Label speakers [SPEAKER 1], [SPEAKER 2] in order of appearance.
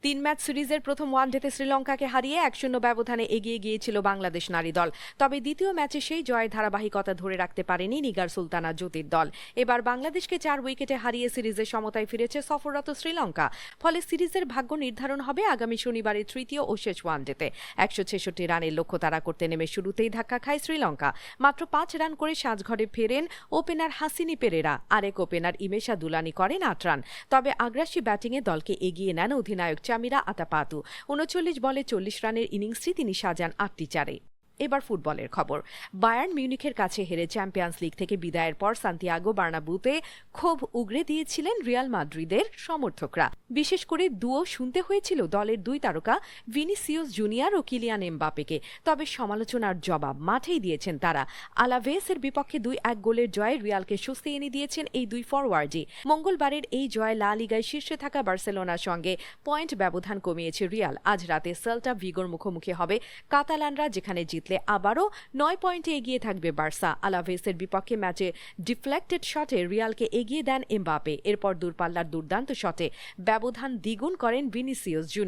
[SPEAKER 1] 3 match সিরিজের প্রথম ওয়ানডেতে শ্রীলঙ্কাকে হারিয়ে 1-0 ব্যবধানে এগিয়ে গিয়েছিল বাংলাদেশ নারী দল। তবে দ্বিতীয় ম্যাচে সেই জয়ের ধারাবাহিকতা ধরে রাখতে পারেনি নিগার সুলতানা জ্যোতির দল। এবার বাংলাদেশকে 4 উইকেটে হারিয়ে সিরিজের সমতায় ফিরেছে সফররত শ্রীলঙ্কা। ফলে সিরিজের ভাগ্য নির্ধারণ হবে আগামী শনিবারের তৃতীয় ও শেষ ওয়ানডেতে। 166 রানের লক্ষ্য তাড়া করতে নেমে শুরুতেই ধাক্কা খায় শ্রীলঙ্কা। মাত্র 5 রান করে সাজঘরে ফেরেন ওপেনার হাসিনী পেরেরা। আরেক ওপেনার ইমেশা দুলানি করেন 8 রান। তবে আগ্রাসী ব্যাটিংয়ে দলকে এগিয়ে নেন অধিনায়ক চামিরা আতাপাতু। 39 বলে 40 রানের ইনিংসটি তিনি সাজান 8টি চারে। এবার ফুটবলের খবর। বায়ার্ন মিউনিখের কাছে হেরে চ্যাম্পিয়ন্স লিগ থেকে বিদায়ের পর সান্তিয়াগো বার্নাব্যুতে ক্ষোভ উগরে দিয়েছিলেন রিয়াল মাদ্রিদের সমর্থকরা। বিশেষ করে দুও শুনতে হয়েছিল দলের 2 তারকা ভিনিসিয়াস জুনিয়র ও কিলিয়ান এমবাপেকে। তবে সমালোচনার জবাব মাঠেই দিয়েছেন তারা। আলাভেসের বিপক্ষে 2-1 গোলের জয়ে রিয়ালকে স্বস্তি এনে দিয়েছেন এই 2 ফরওয়ার্ডই। মঙ্গলবারের এই জয় লা লিগায় শীর্ষে থাকা বার্সেলোনার সঙ্গে পয়েন্ট ব্যবধান কমিয়েছে রিয়াল। আজ রাতে সেল্টা ভিগোর মুখোমুখি হবে কাতালানরা, যেখানে আবারও 9 পয়েন্টে এগিয়ে থাকবে বার্সা। আলাভেসের বিপক্ষে ম্যাচে ডিফ্লেক্টেড শটে রিয়ালকে এগিয়ে দেন এমবাপে। এরপর দূরপাল্লার দুর্দান্ত শটে ব্যবধান দ্বিগুণ করেন ভিনিসিয়াস জুনিয়র।